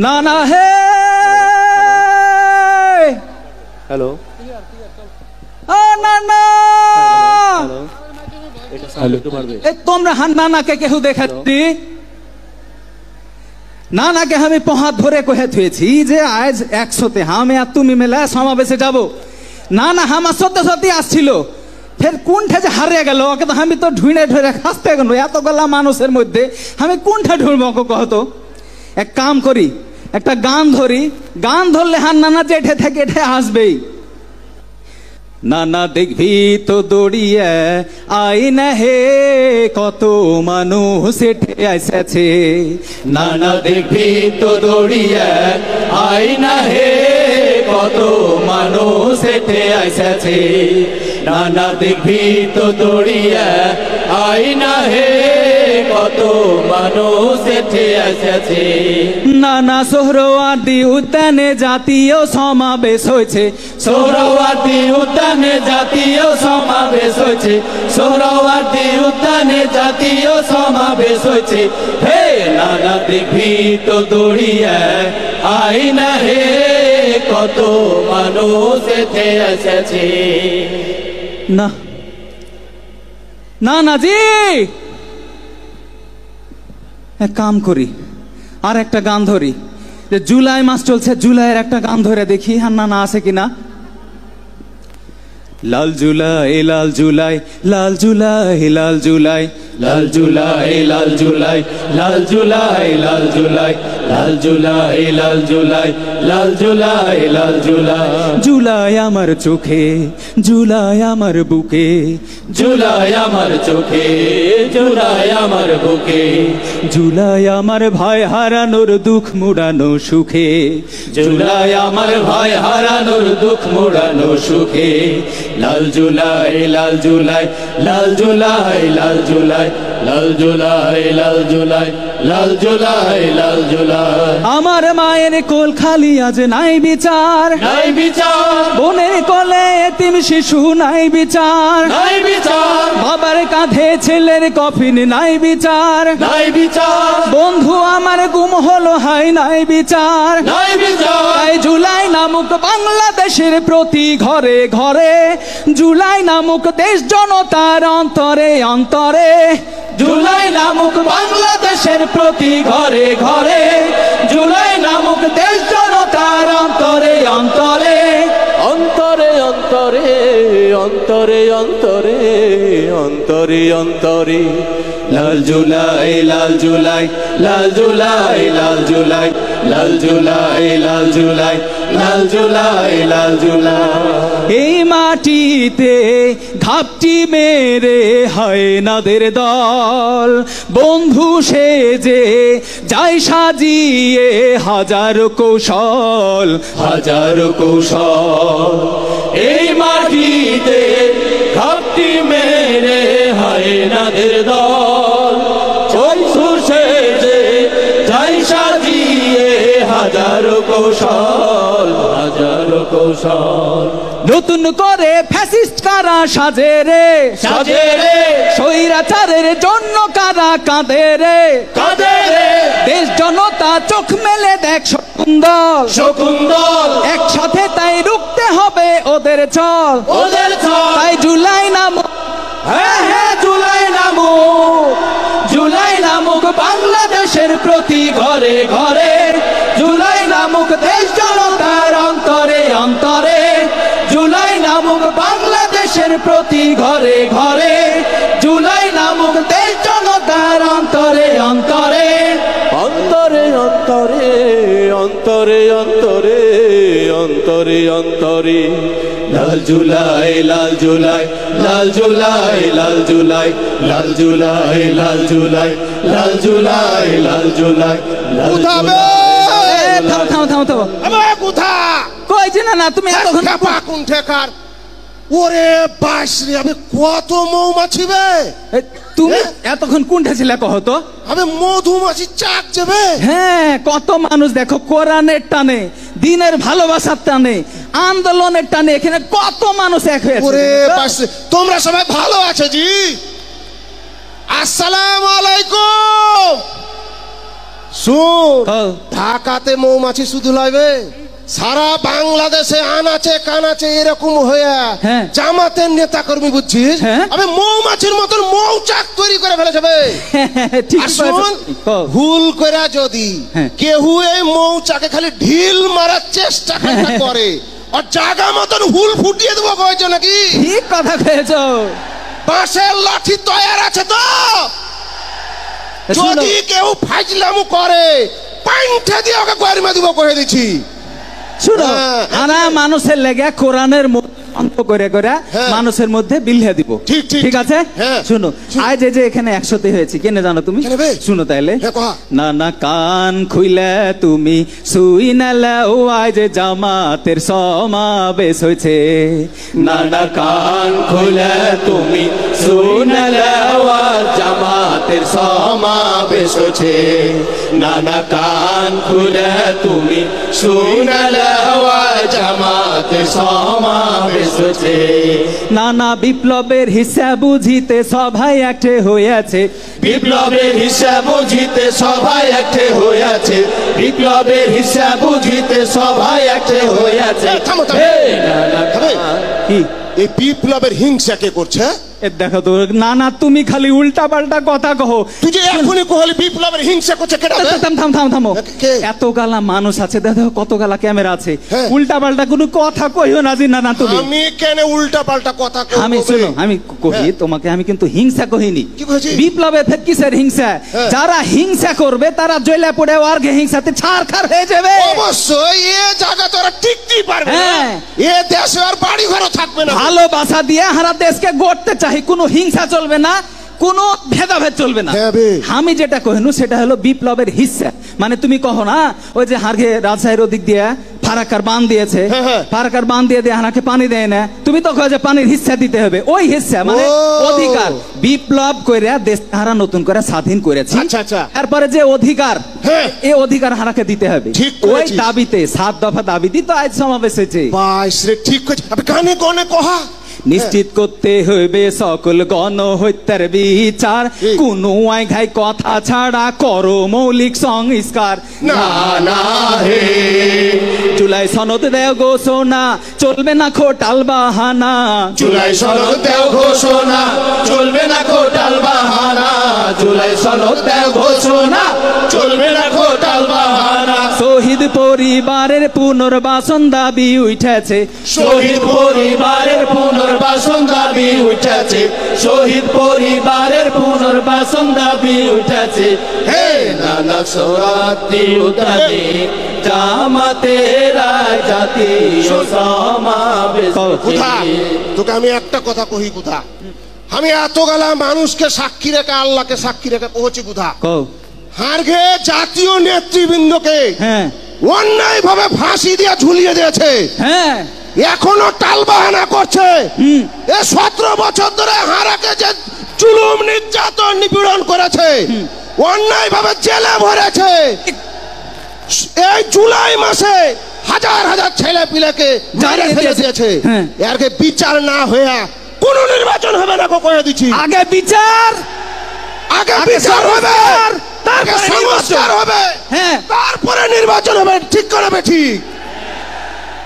না না হে হ্যালো না না তোমরা নানাকে কেউ দেখাচ্ছি নানাকে আমি পহাত ধরে কহে থুয়েছি যে আজ 100তে আমি আর তুমি মেলা সমাবেশে যাব না না আমার সত্যি সত্যি আসছিল ফের কোনটা যে হারিয়ে গেল ওকে তো আমি তো ঢুঁড়ে ঢুঁড়ে খাসতে গেল এতগুলা মানুষের মধ্যে আমি কোনটা ঢুঁড়বো ওকে কহতো এক কাম করি একটা গান ধরি গান ধরলে নানা জেঠে থেকে এঠে আসবেই নানা দেখবি তো দৌড়িয়ে আই না হে কত মানুষ এঠে এসেছে নানা দেখবি তো দৌড়িয়ে আই না হে কত মানুষ এঠে এসেছে নানা দেখবি তো দৌড়িয়ে আই না হে কত মানুষ এঠে এসেছে নানা সোহরাওয়ার্দী উদ্যানে জাতীয় সমাবেশ হয়েছে সোহরাওয়ার্দী উদ্যানে জাতীয় সমাবেশ হয়েছে সোহরাওয়ার্দী উদ্যানে জাতীয় সমাবেশ হয়েছে হে নানা দেখবি তো দৌড়িয়ে আই না হে কত মানুষ এঠে এসেছে না না না জি এক কাম করি আর একটা গান ধরি যে জুলাই মাস চলছে জুলাইয়ের একটা গান ধরে দেখি না না আছে কিনা লাল জুলাই লাল জুলাই লাল জুলাই লাল জুলাই লাল জুলাই লাল জুলাই লাল জুলাই লাল জুলাই লাল জুলাই লাল জুলাই লাল জুলাই লাল জুলাই জুলাই আমার চোখে জুলাই আমার বুকে জুলাই আমার চোখে জুলাই আমার বুকে জুলাই আমার ভাই হারানোর দুঃখ মুড়ানো সুখে জুলাই আমার ভাই হারানোর দুঃখ মুড়ানো সুখে লাল জুলাই লাল জুলাই লাল জুলাই লাল জুলাই লাল জুলাই লাল জুলাই লাল জুলাই লাল জুলাই আমার মায়ের কোল খালি আজ নাই বিচার নাই বিচার বোনের কোলে এতিম শিশু নাই বিচার নাই বিচার বাবার কাঁধে ছেলের কফিন নাই বিচার নাই বিচার বন্ধু আমার গুম হলো হাই নাই বিচার নাই বিচার তাই জুলাই নামক বাংলাদেশের প্রতি ঘরে ঘরে জুলাই নামক দেশ জনতার অন্তরে অন্তরে জুলাই নামক বাংলাদেশের প্রতি ঘরে ঘরে জুলাই নামক দেশ জনতার অন্তরে অন্তরে অন্তরে অন্তরে অন্তরে অন্তরে অন্তরে অন্তরে লাল জুলাই লাল জুলাই লাল জুলাই লাল জুলাই লাল জুলাই লাল জুলাই লাল জুলাই লাল জুলাই এই মাটিতে ঘাপটি মেরে হয় নাদের দল বন্ধু সেজে যাই সাজিয়ে হাজারো কৌশল হাজারো কৌশল এই মাটিতে ঘাপটি মেরে হয় নাদের দল বন্ধু সেজে যাই সাজিয়ে হাজারো কৌশল হাজারো কৌশল নতুন করে ফ্যাসিস্ট কারা সাজে রে সাজে রে স্বৈরাচারের জন্য কারা কাঁদে রে কাঁদে রে দেশ জনতা চোখ মেলে দেখ শকুন্দল শকুন্দল একসাথে তাই রুখতে হবে ওদের চল তাই জুলাই নামক হ্যাঁ হ্যাঁ জুলাই নামক জুলাই নামক বাংলাদেশের প্রতি ঘরে ঘরে জুলাই নামক দেশ জনতার অন্তরে অন্তরে জুলাই নামক বাংলাদেশের প্রতি ঘরে ঘরে জুলাই নামক দেশ জনতার অন্তরে অন্তরে অন্তরে অন্তরে অন্তরে অন্তরে অন্তরে অন্তরে লাল জুলাই লাল জুলাই লাল জুলাই লাল জুলাই লাল জুলাই লাল জুলাই লাল জুলাই লাল জুলাই থামো থামো থামো থামো কোথা কইছি না না তুমি এতক্ষণ কোন ঠেকার ওরে বাসরে আমি কত মৌমাছি বে তুমি এতক্ষণ কোনটা ছিল কহতো আমি মধুমাছি চাক যাবে হ্যাঁ কত মানুষ দেখো কোরআনের টানে দিনের ভালোবাসার টানে আন্দোলনের টানে এখানে কত মানুষ এক হয়েছে ওরে বাসরে তোমরা সবাই ভালো আছো জি আসসালামু আলাইকুম শুন, ও। ঢাকাতে মৌমাছি শুধু লয়বে, সারা বাংলাদেশে আনাচে কানাচে এরকম হয়ে হ্যাঁ। জামাতের নেতা কর্মী বুঝছিস, হ্যাঁ। আমি মৌমাছির মতন মৌচাক তৈরি করে ফেলে যাবে। ঠিক আর শুন, ভুল করে যদি হ্যাঁ। কেউ এই মৌচাকে খালি ঢিল মারার চেষ্টা করে আর জায়গা মতন হুল ফুটিয়ে দেবো কয়েছো নাকি? ঠিক কথা কয়েছো। বাঁশের লাঠি তৈরি আছে তো, শুনো, যদি কেউ ফাজলামু করে পাইন্ঠে দিয়ে ওকে গরমে দিব কয়ে দিচ্ছি। শুনো, হ্যাঁ। আনা মানুষের লেগে কোরআনের অন্ত করে করে হ্যাঁ। মানুষের মধ্যে বিলহে দিব। ঠিক, ঠিক, ঠিক আছে। হ্যাঁ। শুনো, আজ এই যে এখানে 100তে হয়েছে কেন জানো তুমি? কেন বে? শুনো তাইলে, হ্যাঁ, কহা। না না কান খুইলে তুমি শুই নালে ও আজ জামাতের সমাবেশ হয়েছে। না না কান খুইলে তুমি শুই নালে ও আজ জামাতের সমাবেশ হয়েছে। না না কান খুইলে তুমি শুই নালে ও আজ জামাতের সমাবেশ হয়েছে। নানা বিপ্লবের হিসাব বুঝিতে সবাই একটে হয়েছে। বিপ্লবের হিসাব বুঝিতে সবাই একটে হয়েছে। বিপ্লবের হিসাব বুঝিতে সবাই একটে হয়েছে। থামো, থামো। হে নানা হবে। কি এই বিপ্লবের হিংসা কে করছে? এ দেখো তো, না না তুমি খালি উল্টা পাল্টা কথা কহো। তুই যে এখনই কহলি বিপ্লবের হিংসা করছে কেডা বে? থামো। কে? এত গালা মানুষ আছে, দেখো কত গালা ক্যামেরা আছে। হ্যাঁ। উল্টা পাল্টা কোনো কথা কইও না জি। না না তুমি, আমি কেন উল্টা পাল্টা কথা কইব? আমি শুনো, আমি কহি হ্যাঁ। তোমাকে, আমি কিন্তু হিংসা কহিনি। কি কইছি? বিপ্লবে ফের কিসের হিংসা? হ্যাঁ। যারা হিংসা করবে তারা জ্বলে পড়ে আর হিংসাতে ছারখার হয়ে যাবে। অবশ্যই এ জায়গা তোরা টিকতেই পারবে না। হ্যাঁ। এ দেশে আর বাড়ি ঘরও থাকবে না। ভালোবাসা দিয়ে হারা দেশকে গড়তে চাই, কোনো হিংসা চলবে না, কোনো ভেদাভেদ চলবে না। হ্যাঁ বে। আমি যেটা কহিনু সেটা হলো বিপ্লবের হিস্সা। মানে তুমি কহো না ওই যে হারগে রাজশাহীর ওদিক দিয়ে ফারাক্কার বান দিয়েছে, হ্যাঁ, হ্যাঁ। ফারাক্কার বান দিয়ে হানাকে পানি দেয় না, তুমি তো কहो যে পানির হিস্সা দিতে হবে। ওই হিস্সা মানে ও। অধিকার। বিপ্লব করে দেশ হারা নতুন করে স্বাধীন করেছে। আচ্ছা, আচ্ছা। তারপরে যে অধিকার, হ্যাঁ। এই অধিকার হারাকে দিতে হবে। ঠিক ওই করেছিস। দাবিতে 7 দফা দাবিতে তো আজ সমাবেশ হয়েছে। বাইশ রে, ঠিক কইছিস। আবে কানে কোনে কহা। নিশ্চিত করতে হইবে সকল গণহত্যার বিচার। ঠিক। কোনো আইঘাই কথা ছাড়া করো মৌলিক সংস্কার। না না হে। জুলাই সনদ দেও ঘোষণা, চলবে না খোটাল বাহানা। জুলাই সনদ দেও ঘোষণা, চলবে না খোটাল বাহানা। জুলাই সনদ দেও ঘোষণা, চলবে না খোটাল বাহানা। শহীদ পরিবারের পুনর্বাসন দাবি উঠেছে। শহীদ পরিবারের পুনর্বাসন দাবি উঠেছে। শহীদ পরিবারের পুনর্বাসন দাবি উঠেছে। হে নানা সরাতি উঠাতে জামাতের জাতীয় সমাবেশ। কোথা তোকে আমি একটা কথা কহি, কোথা আমি এত গালা মানুষকে সাক্ষী রেখে, আল্লাহকে সাক্ষী রেখে পৌঁছি কোথা? কও। হারগে জাতীয় নেতৃবৃন্দকে হ্যাঁ অন্যায় ভাবে ফাঁসি দিয়ে ঝুলিয়ে দিয়েছে, হ্যাঁ এখনো টালবাহানা করছে। এ 17 বছর ধরে হারাকে যে জুলুম নির্যাতন নিপীড়ন করেছে, অন্যায় ভাবে জেলে ভরেছে। এই জুলাই মাসে হাজার হাজার ছেলে পিলেকে জেলে ফেলে দিয়েছে। হ্যাঁ। এরকে বিচার না হয়ে কোন নির্বাচন হবে না কয়ে দিচ্ছি। আগে বিচার, আগে বিচার হবে, তারপরে সংস্কার হবে, হ্যাঁ তারপরে নির্বাচন হবে। ঠিক করবে ঠিক।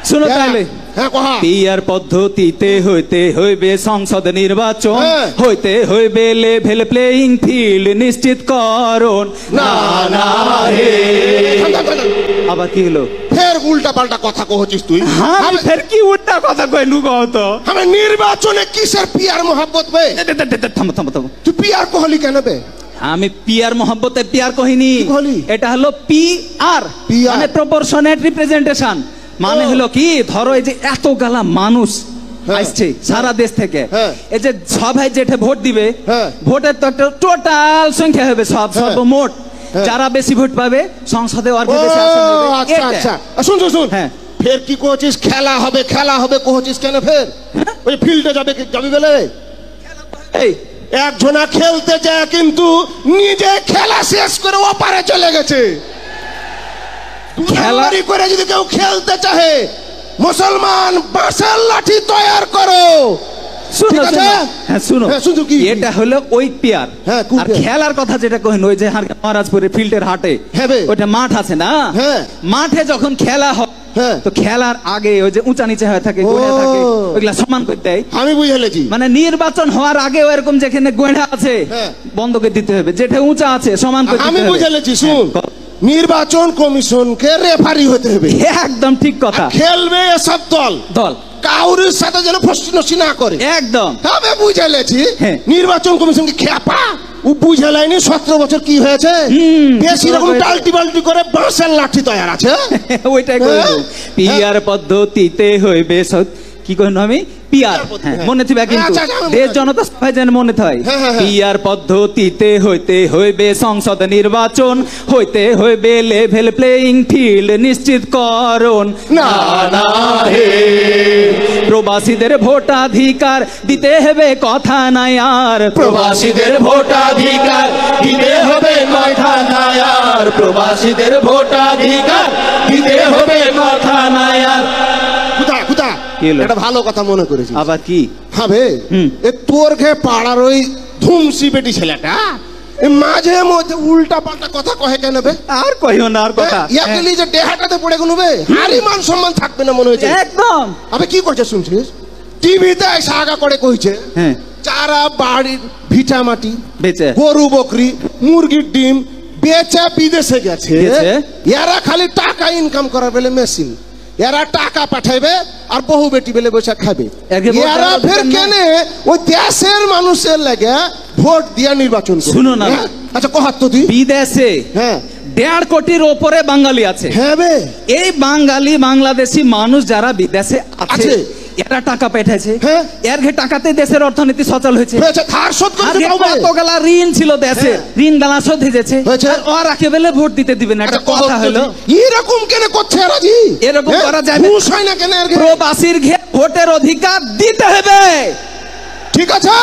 শুনো তাহলে, হ্যাঁ কহা। পিয়ার পদ্ধতিতে হইতে হইবে সংসদ নির্বাচন। হ্যাঁ। হইতে হইবে লেভেল প্লেইং ফিল্ড নিশ্চিত করণ। না না হে। আবার কি হলো? ফের উল্টা পাল্টা কথা কহছিস তুই। আমি ফের কি উল্টা কথা কইলু কও তো? আমি নির্বাচনে কিসের পিয়ার মোহাব্বত বে? থামো থামো থামো। তুই পিয়ার কহলি কেন বে? আমি পিয়ার মোহাম্মতে পিয়ার কহিনি। কি কহলি? এটা হলো পিআর, PR মানে প্রপোর্শনেট রিপ্রেজেন্টেশন। মানে হলো কি, ধরো এই যে এত গালা মানুষ হ্যাঁ। আসছে সারা দেশ থেকে, হ্যাঁ। এই যে সবাই যেটা ভোট দিবে, হ্যাঁ। ভোটের তো একটা টোটাল সংখ্যা হবে সব হ্যাঁ। সর্বমোট। হ্যাঁ। যারা বেশি ভোট পাবে সংসদে আর ও বেশি আসন হবে। আচ্ছা এটা। আচ্ছা, শুন শুন শুন। হ্যাঁ। ফের কি কহছিস? খেলা হবে, খেলা হবে কহছিস কেন ফের? ওই ফিল্ডে যাবে, যাবি বলে এই একজনা খেলতে যায় কিন্তু নিজে খেলা শেষ করে ওপারে চলে গেছে। খেলারি করে যদি কেউ খেলতে চাহে, মুসলমান বাঁশের লাঠি তৈরি করো, শুনো ঠিক আছে? হ্যাঁ শুনো, হ্যাঁ, শুনছো কি? এটা হলো ওই পেয়ার। হ্যাঁ, আর পেয়ার। খেলার কথা যেটা কহেন ওই যে মহারাজপুরে ফিল্ডের হাটে, হ্যাঁ বে। ওইটা মাঠ আছে না, হ্যাঁ। মাঠে যখন খেলা হয়, হ্যাঁ। তো খেলার আগে ওই যে উঁচা নিচে হয়ে থাকে, ও। গোড়া থাকে, ওইগুলা সমান করতে দেয়। আমি বুঝে লেছি। মানে নির্বাচন হওয়ার আগে এরকম যেখানে গোড়া আছে হ্যাঁ। বন্ধ করে দিতে হবে, যেটা উঁচা আছে সমান করে আমি দিতে হবে। বুঝে লেছি, শুন, নির্বাচন কমিশনকে রেফারি হতে হবে। একদম ঠিক কথা। খেলবে এসব দল দল কাউরির সাথে যেন ফষ্টি না করে। একদম আমি বুঝে লেছি। হ্যাঁ। নির্বাচন কমিশনকে খেপা ও বুঝে লাইনি 17 বছর কি হয়েছে, বেশি রকম টাল্টি বাল্টি করে বাঁশের লাঠি তৈরি আছে। ওইটাই কইব, পিয়ার পদ্ধতিতে হইবে কি কইন আমি পিয়ার, হ্যাঁ মনে থাকবে কিন্তু আচ্ছা, আচ্ছা, দেশ জনতা সবাই যেন মনে থাকে। হ্যাঁ, হ্যাঁ, হ্যাঁ। পিয়ার পদ্ধতিতে হইতে হইবে সংসদ নির্বাচন, হইতে হইবে লেভেল প্লেইং ফিল্ড নিশ্চিতকরণ। না না হে প্রবাসীদের ভোটাধিকার দিতে হবে কথা নাই আর, প্রবাসীদের ভোটাধিকার দিতে হবে কথা নাই আর, প্রবাসীদের ভোটাধিকার দিতে হবে কথা নাই আর। কুদা কুদা কি হলো? এটা ভালো কথা মনে করেছি। আবার কি হবে এ তোর ঘে পাড়ার ওই ধুমসি বেটি ছেলেটা এ মাঝে মধ্যে উল্টা পাল্টা কথা কহে কেন বে? আর কইও না আর কথা। ইয়াকেলি যে দেহাটাতে পড়ে গেল বে, হারি মান সম্মান থাকবে না মনে হয়েছে। একদম আবে কি করছে শুনছিস? টিভিতে এসে আগা করে কইছে হ্যাঁ যারা বাড়ির ভিটা মাটি, বেচে গরু বকরি, মুরগির ডিম বেচে বিদেশে গেছে, গেছে। এরা খালি টাকা ইনকাম করার বেলে মেশিন, এরা টাকা পাঠাইবে আর বহু বেটি বেলে বসে খাবে। একে ভোট এরা দেওয়ার ফের অধিকার কেনে ওই দেশের মানুষের লাগে ভোট দিয়া নির্বাচন করে। শুনো না। হ্যাঁ? আচ্ছা কহাত তো তুই। বিদেশে হ্যাঁ 1.5 কোটির ওপরে বাঙালি আছে। হ্যাঁ বে। এই বাঙালি বাংলাদেশি মানুষ যারা বিদেশে আছে আছে। এরা টাকা পাঠাইছে, হ্যাঁ। এর ঘে টাকাতে দেশের অর্থনীতি সচল হয়েছে। হয়েছে ধার শোধ করতে আগে পারবে। কতগুলা ঋণ ছিল দেশে, ঋণ গালা শোধ হয়েছে, হয়েছে। আর ওরা কেবলে ভোট দিতে দিবে না। একটা আচ্ছা, কথা কহাত তো হলো তুই। এরকম কেন করছে এরা জি? এরকম হ্যাঁ? করা যাবে? ঘুষ হয় না কেন এর ঘে? প্রবাসীর ঘে ভোটের অধিকার দিতে হবে। ঠিক আছে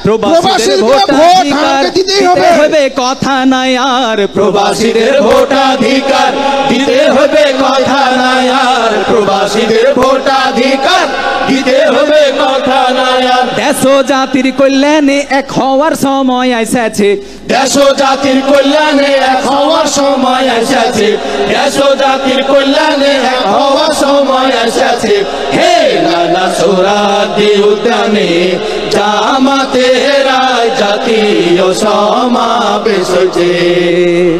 প্রবাসীদের প্রবাসীদের ভোট ভোট অধিকার আমাকে দিতেই দিতে হবে। হবে কথা নাই আর, প্রবাসীদের ভোটাধিকার দিতে হবে কথা নাই আর, প্রবাসীদের ভোটাধিকার দিতে হবে কথা নাই আর। দেশ ও জাতির কল্যাণে এক হওয়ার সময় আইসাছে, দেশ ও জাতির কল্যাণে এক হওয়ার সময় এসেছে, দেশ ও জাতির কল্যাণে এক হওয়ার সময় এসেছে। হে নানা সোহরাওয়ার্দী উদ্যানে জামাতের জাতীয় সমাবেশ হয়েছে।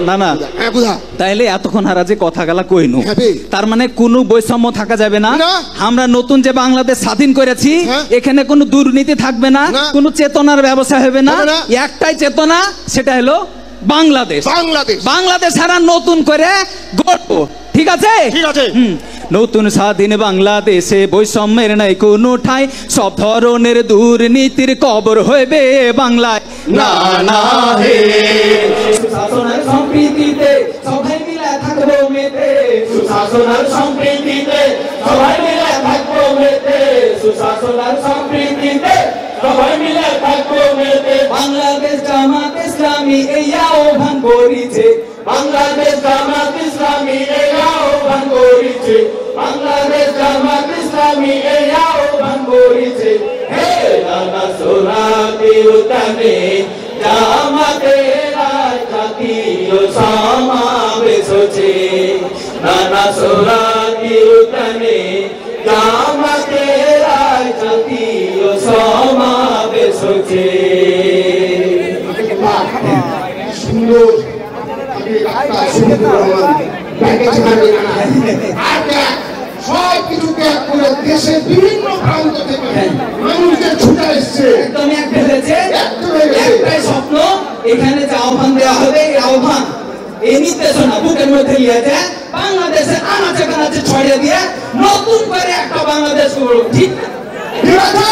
না না হ্যাঁ বুঝা। তাইলে এতক্ষণ হারা যে কথা গেলা কইনু, হ্যাঁ বে। তার মানে কোনো বৈষম্য থাকা যাবে না। না। আমরা নতুন যে বাংলাদেশ স্বাধীন করেছি হ্যাঁ। এখানে কোনো দুর্নীতি থাকবে না, না। কোনো চেতনার ব্যবসা হবে না। হবে না। একটাই চেতনা, সেটা হলো বাংলাদেশ। বাংলাদেশ বাংলাদেশ সারা নতুন করে গড়ব, ঠিক আছে? ঠিক আছে। নতুন স্বাধীন বাংলাদেশে বৈষম্যের নাই কোনো ঠাই, সব ধরনের দুর্নীতির কবর হইবে বাংলায়। না না হে সুশাসনের সম্প্রীতিতে সবাই মিলে থাকবো মেতে, সুশাসনের সম্প্রীতিতে সবাই মিলে থাকবো মেতে, সুশাসনের সম্প্রীতিতে সবাই মিলে থাকবো মেতে। বাংলাদেশ জামাত ইসলামী এই আহ্বান করিছে, বাংলাদেশ জামাত ইসলামী এই আহ্বান করেছে, বাংলাদেশ জামাত ইসলামী এই আহ্বান করেছে। হে নানা সোহরাওয়ার্দী উদ্যানে জামাতের জাতীয় সমাবেশ হয়েছে, নানা সোহরাওয়ার্দী উদ্যানে জামাতের জাতীয় সমাবেশ হয়েছে। সুন্দর সব কিছু ত্যাগ করে দেশের বিভিন্ন প্রান্ত থেকে মানুষদের ছুটে এসছে। একদমই এক ভেবেছে, একদম হয়ে গেছে। একটাই স্বপ্ন, এখানে যে আহ্বান দেওয়া হবে এই আহ্বান এই নির্দেশনা বুকের মধ্যে নিয়ে যায় বাংলাদেশের আনাচে কানাচে ছড়িয়ে দিয়ে নতুন করে একটা বাংলাদেশ গড়ব, ঠিক না? ঠিক আছে